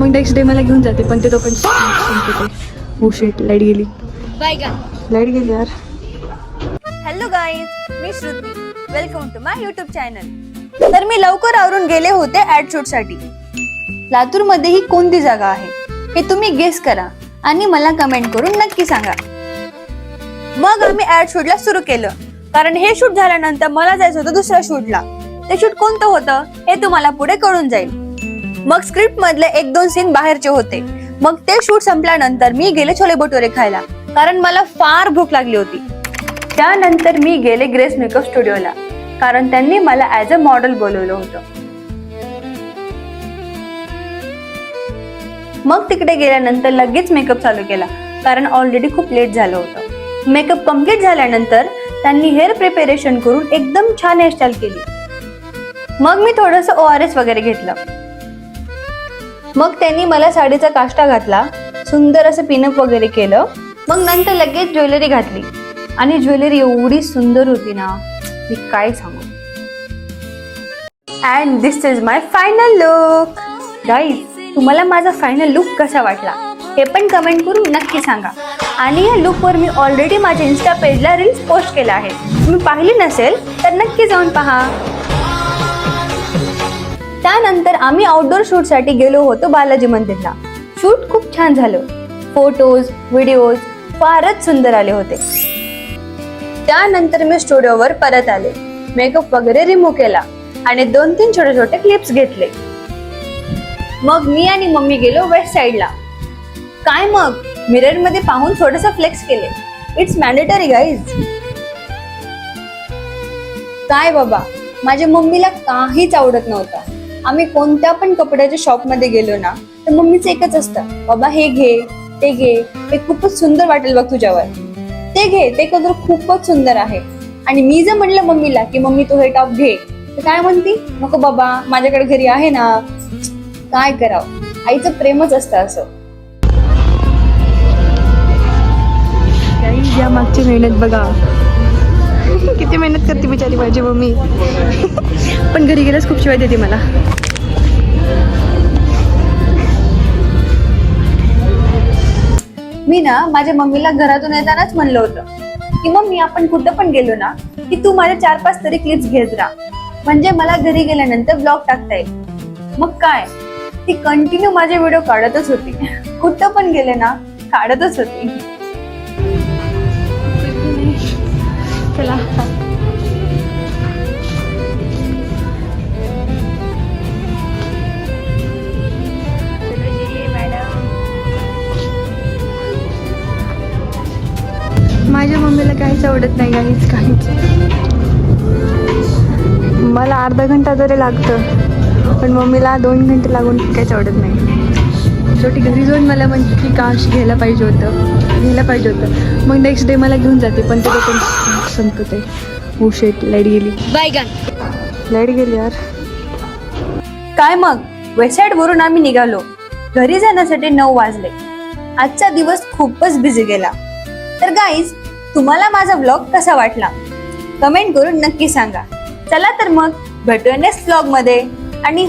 मग next day मला घेऊन जाते, पण ते तो पण संपते. हो शिट, लाईट गेली. लाईट गेली यार. हॅलो गाईज, मी Shruti. Welcome to my YouTube channel. तर मी लवकर आवरून गेले होते ऍड शूट साठी. लातूर मध्ये ही कोणती जागा आहे हे तुम्ही गेस करा आणि मला कमेंट करून नक्की सांगा. मग आम्ही ऍड शूटला सुरू केलं, कारण हे शूट झाल्यानंतर मला जायचं होतं दुसऱ्या शूटला. ते शूट कोणतं होतं हे तुम्हाला पुढे कळून जाईल. मग स्क्रिप्ट मधले 1-2 सीन बाहेरचे होते. मग ते शूट संपल्यानंतर मी गेले छोले भटुरे खायला, कारण मला फार भूक लागली होती. त्यानंतर मी गेले ग्रेस मेकअप स्टुडिओला, कारण त्यांनी मला ऍज अ मॉडेल बोलवलं होतं. मग तिकडे गेल्यानंतर लगेच मेकअप चालू केला, कारण ऑलरेडी खूप लेट झालं होतं. मेकअप कम्प्लीट झाल्यानंतर त्यांनी हेअर प्रिपेरेशन करून एकदम छान हेअरस्टाईल केली. मग मी थोडंसं ORS वगैरे घेतलं. मग त्यांनी मला साडीचा काष्टा घातला, सुंदर असं पिनअप वगैरे केलं. मग नंतर लगेच ज्वेलरी घातली, आणि ज्वेलरी एवढी सुंदर होती ना, मी काय सांगू. And this is my final look. Guys, तुम्हाला माझा फायनल लुक कसा वाटला हे पण कमेंट करून नक्की सांगा. आणि या लुकवर मी ऑलरेडी माझ्या इन्स्टा पेजला रील्स पोस्ट केला आहे. तुम्ही पाहिली नसेल तर नक्की जाऊन पहा. त्यानंतर आम्ही आउटडोर शूटसाठी गेलो होतो बालाजी मंदिरला. शूट खूप छान झालं. फोटोज, व्हिडिओज फारच सुंदर आले होते. त्यानंतर मी स्टुडिओवर परत आले, मेकअप वगैरे रिमूव्ह केला आणि 2-3 छोटे छोटे क्लिप्स घेतले. मग मी आणि मम्मी गेलो वेस्ट साइडला. काय मग मिरर मध्ये पाहून थोडंसं फ्लेक्स केले. It's mandatory guys. काय बाबा, माझ्या मम्मीला काहीच आवडत नव्हतं. आम्ही कोणत्या पण कपड्याच्या शॉप मध्ये गेलो ना, तर मम्मीचं एकच असतं, बाबा हे घे, ते घे, हे खूपच सुंदर वाटेल बघ तुझ्यावर, ते घे, ते कलर खूपच सुंदर आहे. आणि मी जर म्हणलं मम्मीला की मम्मी तू हे टॉप घे, तर काय म्हणती, नको बाबा, माझ्याकडे घरी आहे ना. काय करावं, आईचं प्रेमच असतं असं. या मागची मेहनत बघा, किती मेहनत करते बिचारी माझी मम्मी. पण घरी गेल्यास खूप शिवाय देते मला. मी ना माझ्या मम्मीला घरातून येतानाच म्हणलं होतं की मम्मी आपण कुठं पण गेलो ना की तू माझ्या 4-5 तरी क्लिप्स घेत राहा, म्हणजे मला घरी गेल्यानंतर ब्लॉग टाकता येईल. मग काय, ती कंटिन्यू माझे व्हिडिओ काढतच होती. कुठं पण गेले ना काढतच होती. चला माझ्या मम्मीला काहीच आवडत नाही काहीच. मला अर्धा घंटा तरी लागतं, पण मम्मीला 2 घंटे लागून काहीच आवडत नाही. शेवटी घरी जाऊन मला म्हणते की काश घ्यायला पाहिजे होतं. मग नेक्स्ट डे मला घेऊन जाते, पण ते पण संपते. हो शिट, लाईट गेली. लाईट गेली यार. काय मग वेबसाईट वरून आम्ही निघालो. घरी जाण्यासाठी 9 वाजले. आजचा दिवस खूपच बिझी गेला. तर गाईज, तुम्हाला माझा व्लॉग कसा वाटला कमेंट करून नक्की सांगा. चला तर मग भेटूया नेक्स्ट व्लॉग मध्ये. आणि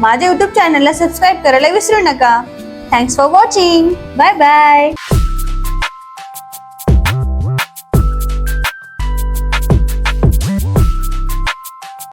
माझ्या युट्यूब चॅनलला सबस्क्राईब करायला विसरू नका. Thanks for watching. Bye bye.